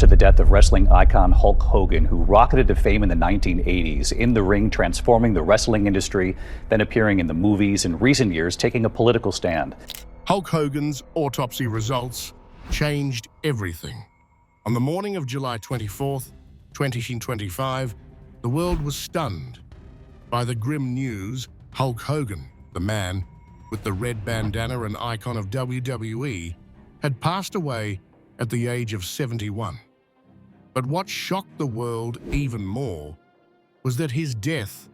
to the death of wrestling icon Hulk Hogan, who rocketed to fame in the 1980s, in the ring transforming the wrestling industry, then appearing in the movies, in recent years taking a political stand. Hulk Hogan's autopsy results changed everything. On the morning of July 24th, 2025, the world was stunned by the grim news Hulk Hogan, the man with the red bandana and icon of WWE, had passed away at the age of 71. But what shocked the world even more was that his death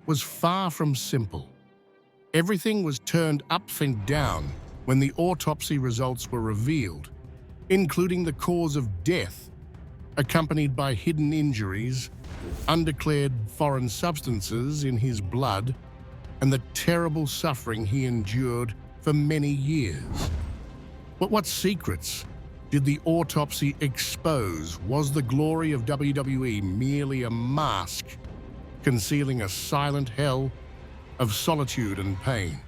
was far from simple. Everything was turned upside down when the autopsy results were revealed, including the cause of death, accompanied by hidden injuries, undeclared foreign substances in his blood, and the terrible suffering he endured for many years. But what secrets did the autopsy expose? Was the glory of WWE merely a mask, concealing a silent hell of solitude and pain?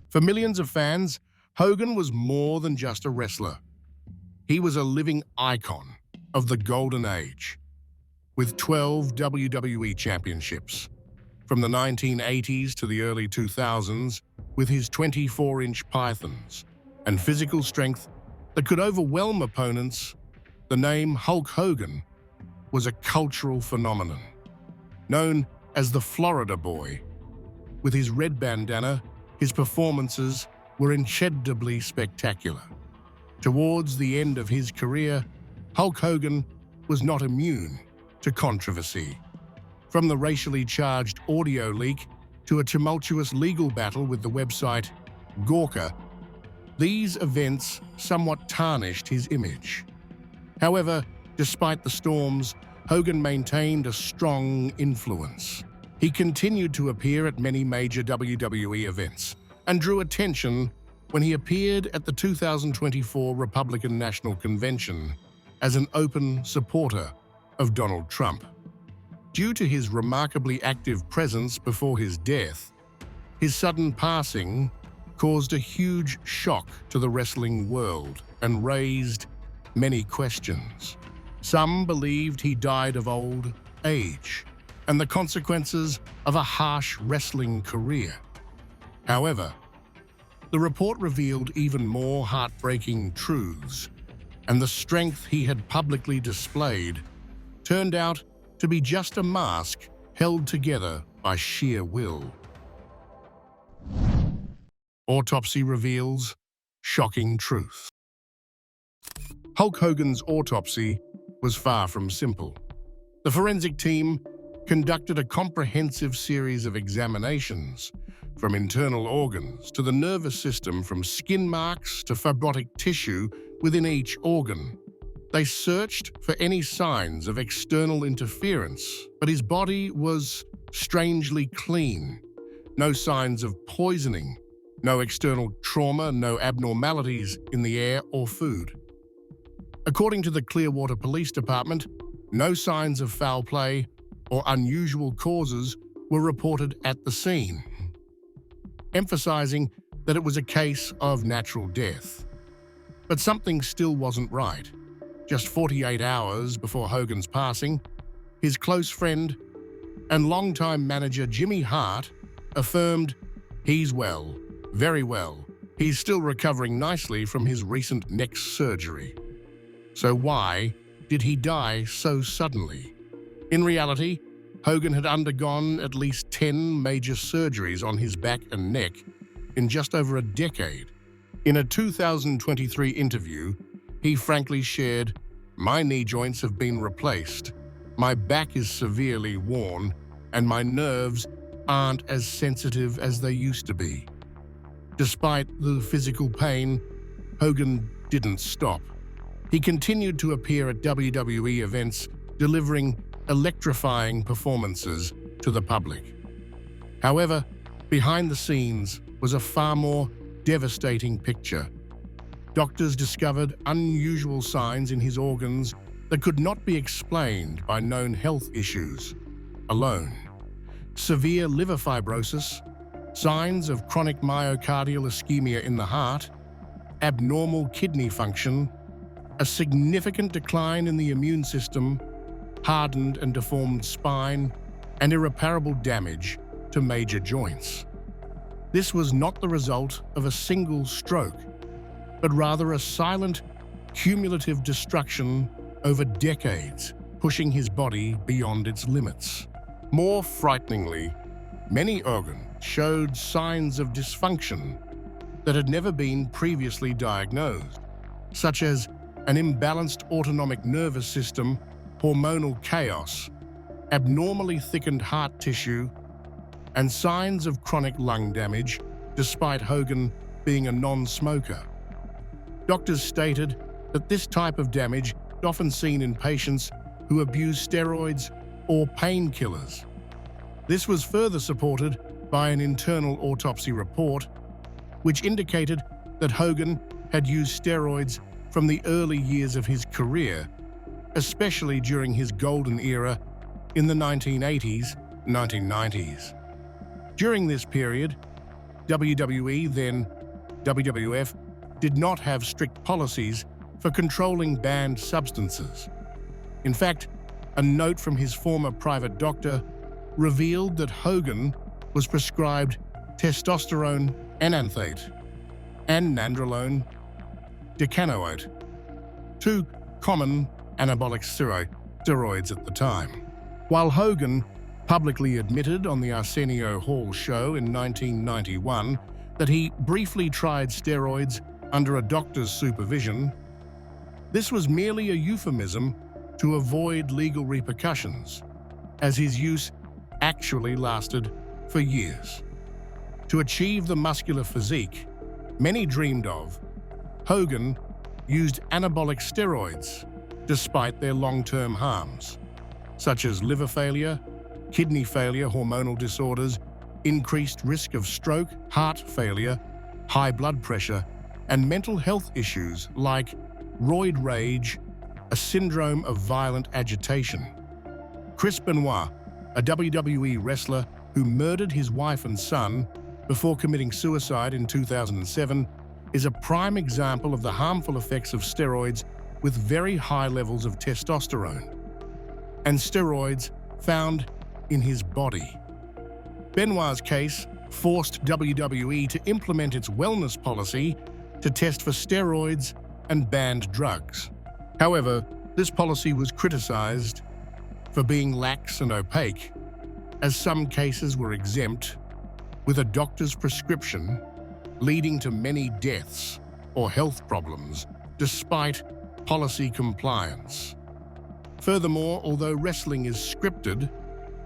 For millions of fans, Hogan was more than just a wrestler. He was a living icon of the Golden Age, with 12 WWE championships. From the 1980s to the early 2000s, with his 24-inch pythons and physical strength that could overwhelm opponents, the name Hulk Hogan was a cultural phenomenon. Known as the Florida Boy, with his red bandana, his performances were incredibly spectacular. Towards the end of his career, Hulk Hogan was not immune to controversy. From the racially charged audio leak to a tumultuous legal battle with the website Gawker, these events somewhat tarnished his image. However, despite the storms, Hogan maintained a strong influence. He continued to appear at many major WWE events and drew attention when he appeared at the 2024 Republican National Convention as an open supporter of Donald Trump. Due to his remarkably active presence before his death, his sudden passing caused a huge shock to the wrestling world and raised many questions. Some believed he died of old age and the consequences of a harsh wrestling career. However, the report revealed even more heartbreaking truths, and the strength he had publicly displayed turned out to be just a mask held together by sheer will. Autopsy reveals shocking truth. Hulk Hogan's autopsy was far from simple. The forensic team conducted a comprehensive series of examinations, from internal organs to the nervous system, from skin marks to fibrotic tissue within each organ. They searched for any signs of external interference, but his body was strangely clean. No signs of poisoning, no external trauma, no abnormalities in the air or food. According to the Clearwater Police Department, no signs of foul play or unusual causes were reported at the scene, emphasizing that it was a case of natural death. But something still wasn't right. Just 48 hours before Hogan's passing, his close friend and longtime manager Jimmy Hart affirmed he's well, very well. He's still recovering nicely from his recent neck surgery. So why did he die so suddenly? In reality, Hogan had undergone at least 10 major surgeries on his back and neck in just over a decade. In a 2023 interview, he frankly shared, "My knee joints have been replaced, my back is severely worn, and my nerves aren't as sensitive as they used to be." Despite the physical pain, Hogan didn't stop. He continued to appear at WWE events, delivering electrifying performances to the public. However, behind the scenes was a far more devastating picture. Doctors discovered unusual signs in his organs that could not be explained by known health issues alone. Severe liver fibrosis, signs of chronic myocardial ischemia in the heart, abnormal kidney function, a significant decline in the immune system, hardened and deformed spine, and irreparable damage to major joints. This was not the result of a single stroke, but rather a silent, cumulative destruction over decades, pushing his body beyond its limits. More frighteningly, many organs showed signs of dysfunction that had never been previously diagnosed, such as an imbalanced autonomic nervous system, hormonal chaos, abnormally thickened heart tissue, and signs of chronic lung damage, despite Hogan being a non-smoker. Doctors stated that this type of damage is often seen in patients who abuse steroids or painkillers. This was further supported by an internal autopsy report, which indicated that Hogan had used steroids from the early years of his career, especially during his golden era in the 1980s, 1990s. During this period, WWE, then WWF, did not have strict policies for controlling banned substances. In fact, a note from his former private doctor revealed that Hogan was prescribed testosterone enanthate and nandrolone decanoate, two common anabolic steroids at the time. While Hogan publicly admitted on the Arsenio Hall show in 1991 that he briefly tried steroids under a doctor's supervision, this was merely a euphemism to avoid legal repercussions, as his use actually lasted for years. To achieve the muscular physique many dreamed of, Hogan used anabolic steroids despite their long-term harms, such as liver failure, kidney failure, hormonal disorders, increased risk of stroke, heart failure, high blood pressure, and mental health issues like roid rage, a syndrome of violent agitation. Chris Benoit, a WWE wrestler who murdered his wife and son before committing suicide in 2007, is a prime example of the harmful effects of steroids with very high levels of testosterone and steroids found in his body. Benoit's case forced WWE to implement its wellness policy to test for steroids and banned drugs. However, this policy was criticized for being lax and opaque, as some cases were exempt, with a doctor's prescription leading to many deaths or health problems despite policy compliance. Furthermore, although wrestling is scripted,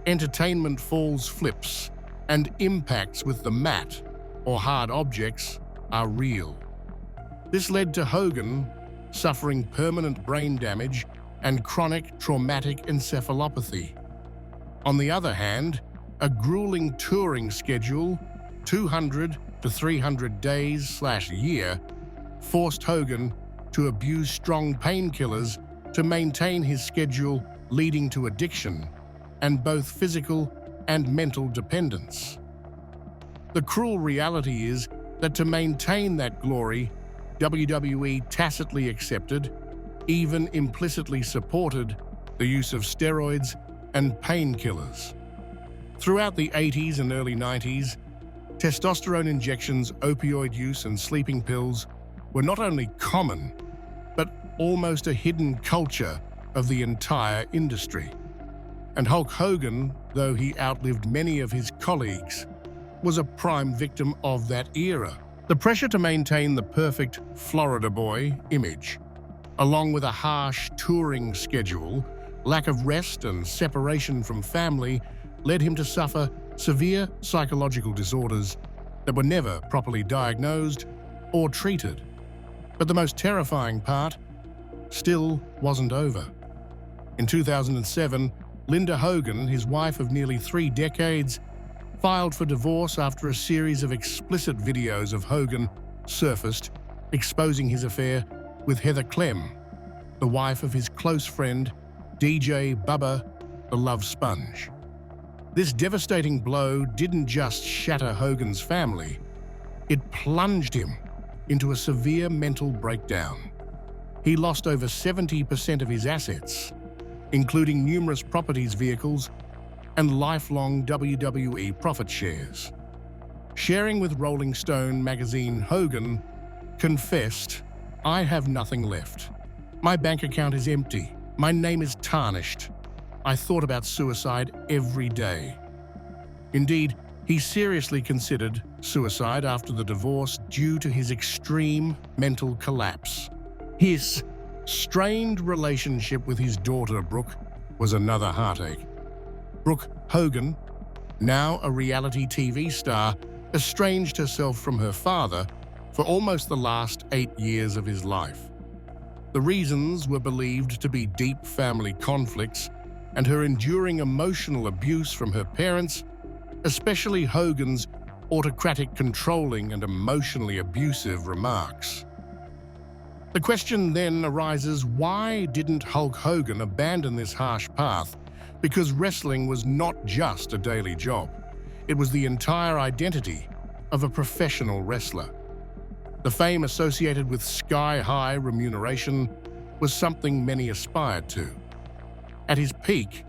entertainment falls flips and impacts with the mat or hard objects are real. This led to Hogan suffering permanent brain damage and chronic traumatic encephalopathy. On the other hand, a grueling touring schedule, 200 to 300 days/year, forced Hogan to abuse strong painkillers to maintain his schedule, leading to addiction and both physical and mental dependence. The cruel reality is that to maintain that glory, WWE tacitly accepted, even implicitly supported, the use of steroids and painkillers. Throughout the 80s and early 90s, testosterone injections, opioid use, and sleeping pills were not only common, but almost a hidden culture of the entire industry. And Hulk Hogan, though he outlived many of his colleagues, was a prime victim of that era. The pressure to maintain the perfect Florida boy image, along with a harsh touring schedule, lack of rest and separation from family, led him to suffer severe psychological disorders that were never properly diagnosed or treated. But the most terrifying part still wasn't over. In 2007, Linda Hogan, his wife of nearly 3 decades, filed for divorce after a series of explicit videos of Hogan surfaced exposing his affair with Heather Clem, the wife of his close friend, DJ Bubba the Love Sponge. This devastating blow didn't just shatter Hogan's family, it plunged him into a severe mental breakdown. he lost over 70% of his assets, including numerous properties, vehicles, and lifelong WWE profit shares. Sharing with Rolling Stone magazine, Hogan confessed, "I have nothing left. My bank account is empty. My name is tarnished. I thought about suicide every day." Indeed, he seriously considered suicide after the divorce due to his extreme mental collapse. His strained relationship with his daughter, Brooke, was another heartache. Brooke Hogan, now a reality TV star, estranged herself from her father for almost the last 8 years of his life. The reasons were believed to be deep family conflicts and her enduring emotional abuse from her parents, especially Hogan's autocratic, controlling, and emotionally abusive remarks. The question then arises, why didn't Hulk Hogan abandon this harsh path? Because wrestling was not just a daily job. It was the entire identity of a professional wrestler. The fame associated with sky-high remuneration was something many aspired to. At his peak,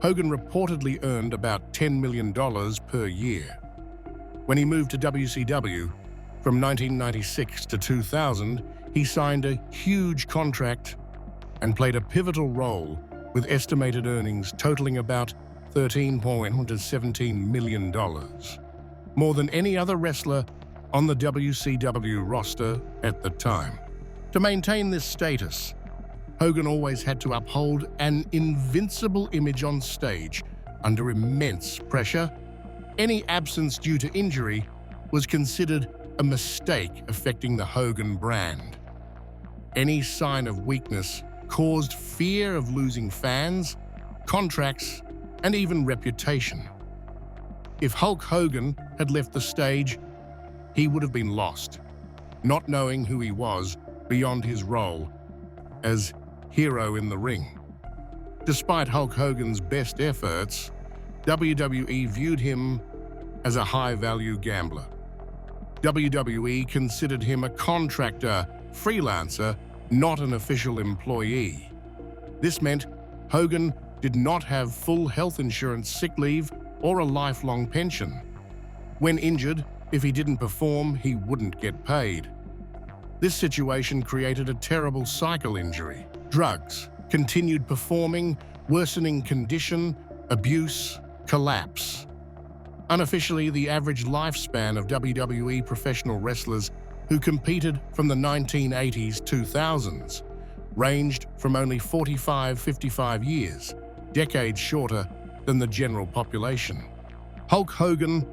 Hogan reportedly earned about $10 million per year. When he moved to WCW from 1996 to 2000, he signed a huge contract and played a pivotal role with estimated earnings totaling about $13.17 million, more than any other wrestler on the WCW roster at the time. To maintain this status, Hogan always had to uphold an invincible image on stage under immense pressure. Any absence due to injury was considered a mistake affecting the Hogan brand. Any sign of weakness caused fear of losing fans, contracts, and even reputation. If Hulk Hogan had left the stage, he would have been lost, not knowing who he was beyond his role as hero in the ring. Despite Hulk Hogan's best efforts, WWE viewed him as a high-value gambler. WWE considered him a contractor, freelancer, not an official employee. This meant Hogan did not have full health insurance, sick leave, or a lifelong pension. When injured, if he didn't perform, he wouldn't get paid. This situation created a terrible cycle injury. Drugs, continued performing, worsening condition, abuse, collapse. Unofficially, the average lifespan of WWE professional wrestlers who competed from the 1980s-2000s ranged from only 45-55 years, decades shorter than the general population. Hulk Hogan,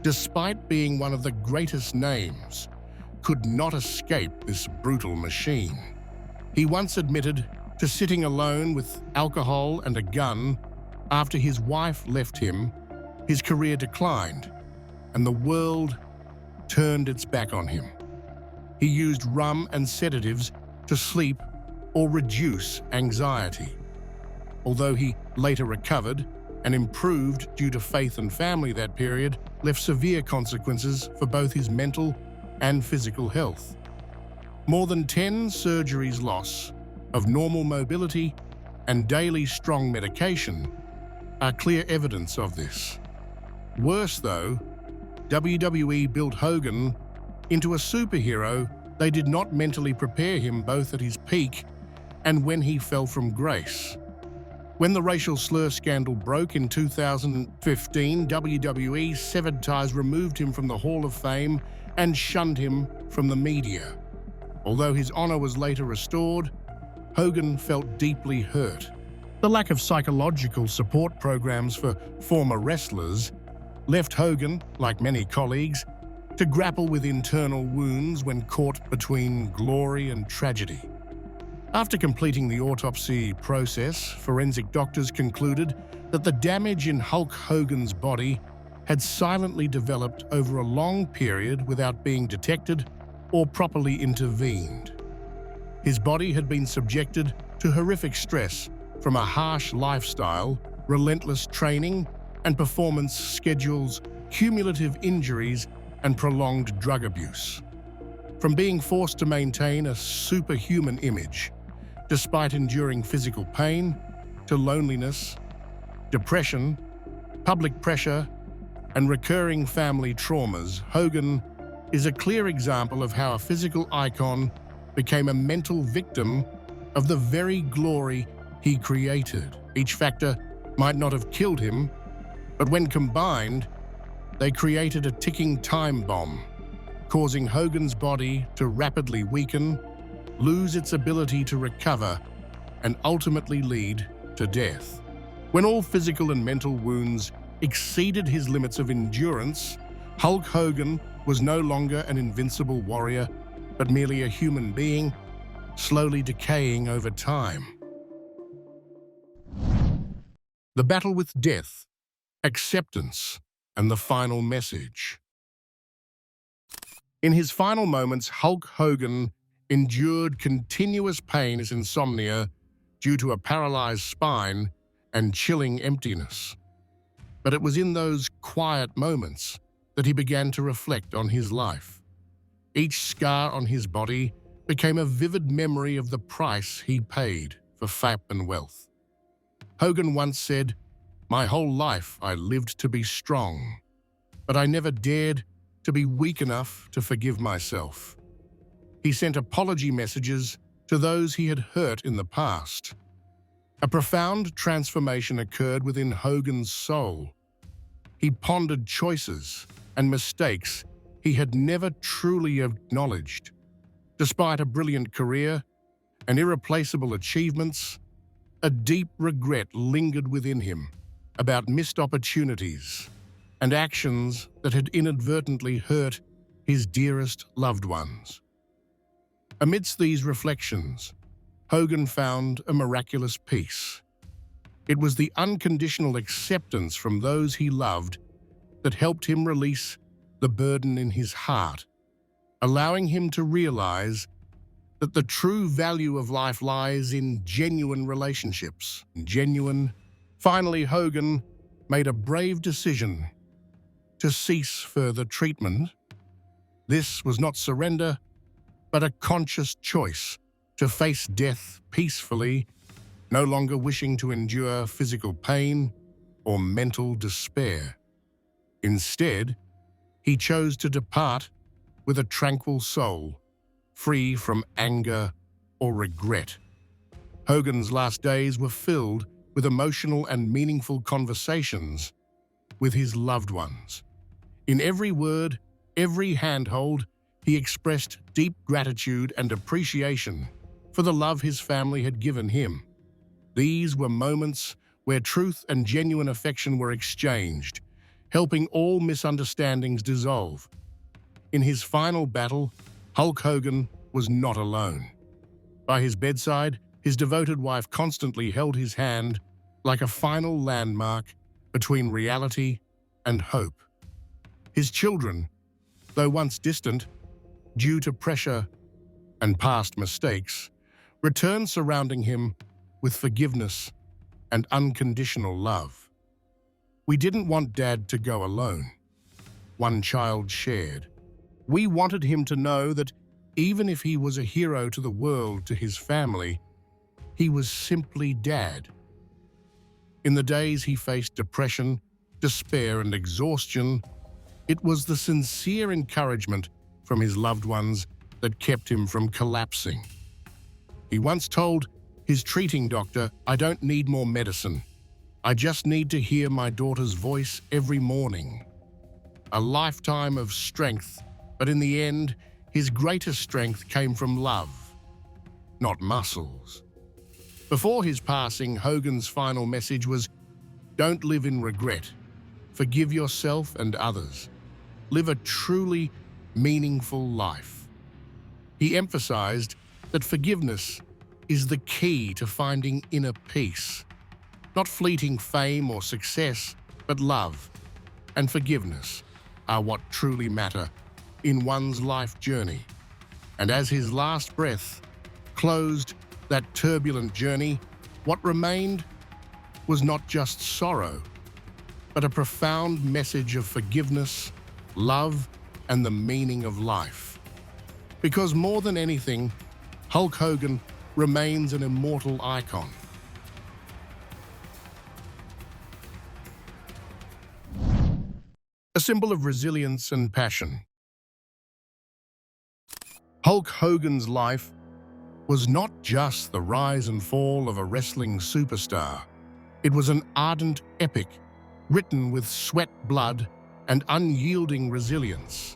despite being one of the greatest names, could not escape this brutal machine. He once admitted to sitting alone with alcohol and a gun after his wife left him. His career declined, and the world turned its back on him. He used rum and sedatives to sleep or reduce anxiety. Although he later recovered and improved due to faith and family, that period left severe consequences for both his mental and physical health. More than 10 surgeries, loss of normal mobility, and daily strong medication are clear evidence of this. Worse though, WWE built Hogan into a superhero. They did not mentally prepare him both at his peak and when he fell from grace. When the racial slur scandal broke in 2015, WWE severed ties, removed him from the Hall of Fame, and shunned him from the media. Although his honor was later restored, Hogan felt deeply hurt. The lack of psychological support programs for former wrestlers left Hogan, like many colleagues, to grapple with internal wounds when caught between glory and tragedy. After completing the autopsy process, forensic doctors concluded that the damage in Hulk Hogan's body had silently developed over a long period without being detected or properly intervened. His body had been subjected to horrific stress from a harsh lifestyle, relentless training and performance schedules, cumulative injuries, and prolonged drug abuse. From being forced to maintain a superhuman image, despite enduring physical pain, to loneliness, depression, public pressure, and recurring family traumas, Hogan is a clear example of how a physical icon became a mental victim of the very glory he created. Each factor might not have killed him, but when combined, they created a ticking time bomb, causing Hogan's body to rapidly weaken, lose its ability to recover, and ultimately lead to death. When all physical and mental wounds exceeded his limits of endurance, Hulk Hogan was no longer an invincible warrior, but merely a human being, slowly decaying over time. The battle with death, acceptance, and the final message. In his final moments, Hulk Hogan endured continuous pain as insomnia due to a paralyzed spine and chilling emptiness. But it was in those quiet moments that he began to reflect on his life. Each scar on his body became a vivid memory of the price he paid for fame and wealth. Hogan once said, "My whole life I lived to be strong, but I never dared to be weak enough to forgive myself." He sent apology messages to those he had hurt in the past. A profound transformation occurred within Hogan's soul. He pondered choices and mistakes he had never truly acknowledged. Despite a brilliant career and irreplaceable achievements, a deep regret lingered within him about missed opportunities and actions that had inadvertently hurt his dearest loved ones. Amidst these reflections, Hogan found a miraculous peace. It was the unconditional acceptance from those he loved that helped him release the burden in his heart, allowing him to realize that the true value of life lies in genuine relationships. Finally, Hogan made a brave decision to cease further treatment. This was not surrender, but a conscious choice to face death peacefully, no longer wishing to endure physical pain or mental despair. Instead, he chose to depart with a tranquil soul, free from anger or regret. Hogan's last days were filled with emotional and meaningful conversations with his loved ones. In every word, every handhold, he expressed deep gratitude and appreciation for the love his family had given him. These were moments where truth and genuine affection were exchanged, helping all misunderstandings dissolve. In his final battle, Hulk Hogan was not alone. By his bedside, his devoted wife constantly held his hand like a final landmark between reality and hope. His children, though once distant, due to pressure and past mistakes, returned surrounding him with forgiveness and unconditional love. "We didn't want Dad to go alone," one child shared. "We wanted him to know that even if he was a hero to the world, to his family, he was simply Dad." In the days he faced depression, despair, and exhaustion, it was the sincere encouragement from his loved ones that kept him from collapsing. He once told his treating doctor, "I don't need more medicine. I just need to hear my daughter's voice every morning." A lifetime of strength, but in the end, his greatest strength came from love, not muscles. Before his passing, Hogan's final message was, "Don't live in regret. Forgive yourself and others. Live a truly meaningful life." He emphasized that forgiveness is the key to finding inner peace. Not fleeting fame or success, but love and forgiveness are what truly matter in one's life journey. And as his last breath closed that turbulent journey, what remained was not just sorrow, but a profound message of forgiveness, love, and the meaning of life. Because more than anything, Hulk Hogan remains an immortal icon. A symbol of resilience and passion. Hulk Hogan's life was not just the rise and fall of a wrestling superstar. It was an ardent epic, written with sweat, blood, and unyielding resilience.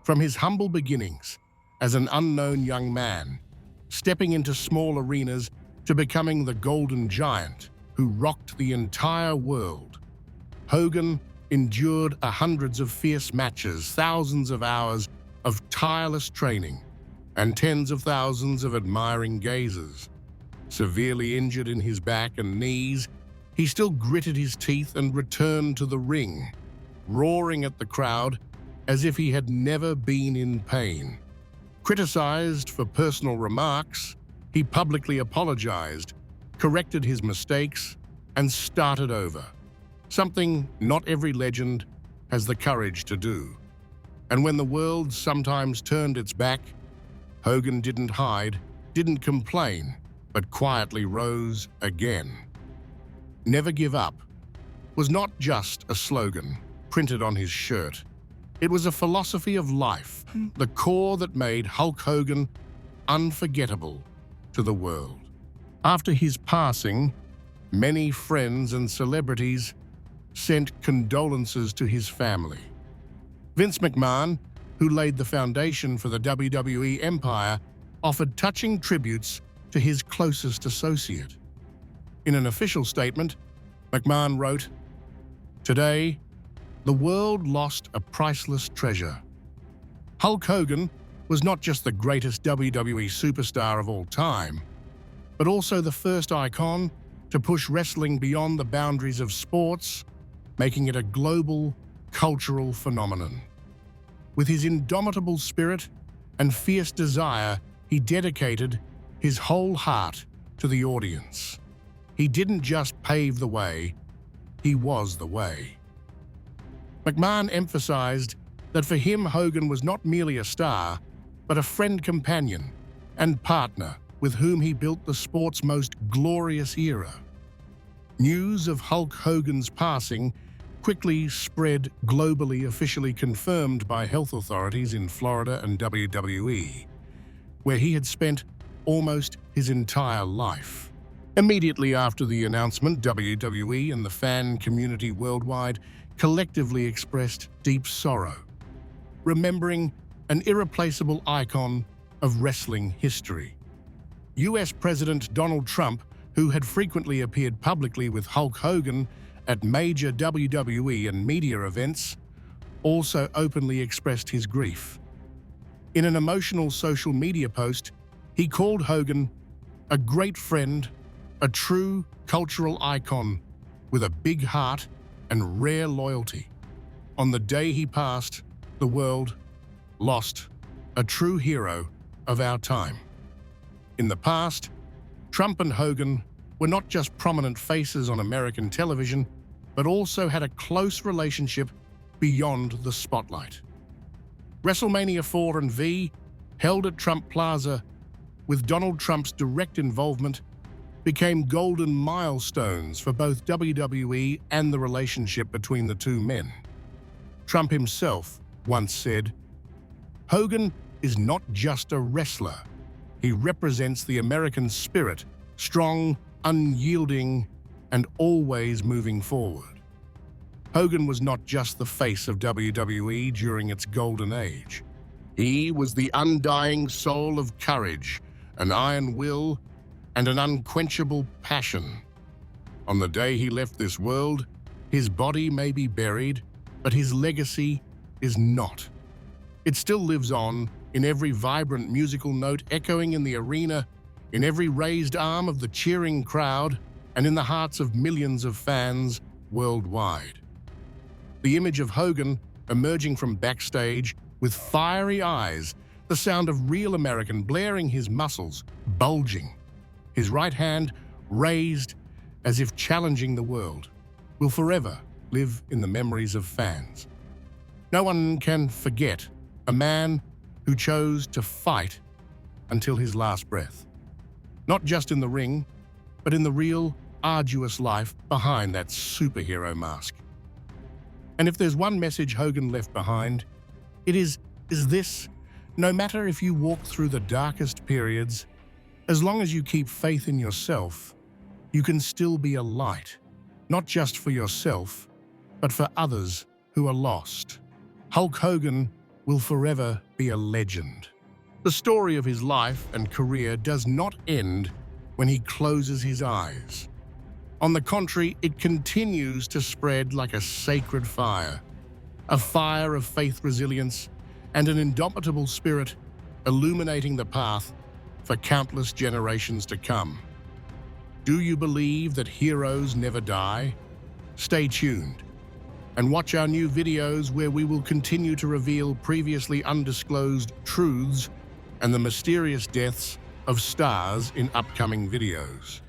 From his humble beginnings as an unknown young man, stepping into small arenas to becoming the Golden Giant who rocked the entire world, Hogan endured hundreds of fierce matches, thousands of hours of tireless training, and tens of thousands of admiring gazers. Severely injured in his back and knees, he still gritted his teeth and returned to the ring, roaring at the crowd as if he had never been in pain. Criticized for personal remarks, he publicly apologized, corrected his mistakes, and started over. Something not every legend has the courage to do. And when the world sometimes turned its back, Hogan didn't hide, didn't complain, but quietly rose again. Never give up was not just a slogan printed on his shirt. It was a philosophy of life, the core that made Hulk Hogan unforgettable to the world. After his passing, many friends and celebrities sent condolences to his family. Vince McMahon, who laid the foundation for the WWE empire, offered touching tributes to his closest associate. In an official statement, McMahon wrote, "Today, the world lost a priceless treasure. Hulk Hogan was not just the greatest WWE superstar of all time, but also the first icon to push wrestling beyond the boundaries of sports, making it a global cultural phenomenon. With his indomitable spirit and fierce desire, he dedicated his whole heart to the audience. He didn't just pave the way, he was the way." McMahon emphasized that for him, Hogan was not merely a star, but a friend companion and partner with whom he built the sport's most glorious era. News of Hulk Hogan's passing quickly spread globally, officially confirmed by health authorities in Florida and WWE, where he had spent almost his entire life. Immediately after the announcement, WWE and the fan community worldwide collectively expressed deep sorrow, remembering an irreplaceable icon of wrestling history. US President Donald Trump, who had frequently appeared publicly with Hulk Hogan at major WWE and media events, also openly expressed his grief. In an emotional social media post, he called Hogan a great friend, a true cultural icon with a big heart and rare loyalty. On the day he passed, the world lost a true hero of our time. In the past, Trump and Hogan were not just prominent faces on American television, but also had a close relationship beyond the spotlight. WrestleMania 4 and V, held at Trump Plaza, with Donald Trump's direct involvement, became golden milestones for both WWE and the relationship between the two men. Trump himself once said, "Hogan is not just a wrestler. He represents the American spirit, strong, unyielding, and always moving forward." Hogan was not just the face of WWE during its golden age. He was the undying soul of courage, an iron will, and an unquenchable passion. On the day he left this world, his body may be buried, but his legacy is not. It still lives on in every vibrant musical note echoing in the arena, in every raised arm of the cheering crowd, and in the hearts of millions of fans worldwide. The image of Hogan emerging from backstage with fiery eyes, the sound of real American blaring, his muscles bulging, his right hand raised as if challenging the world, will forever live in the memories of fans. No one can forget a man who chose to fight until his last breath. Not just in the ring, but in the real, arduous life behind that superhero mask. And if there's one message Hogan left behind, it is this: no matter if you walk through the darkest periods, as long as you keep faith in yourself, you can still be a light, not just for yourself, but for others who are lost. Hulk Hogan will forever be a legend. The story of his life and career does not end when he closes his eyes. On the contrary, it continues to spread like a sacred fire, a fire of faith, resilience, and an indomitable spirit illuminating the path for countless generations to come. Do you believe that heroes never die? Stay tuned and watch our new videos where we will continue to reveal previously undisclosed truths and the mysterious deaths of stars in upcoming videos.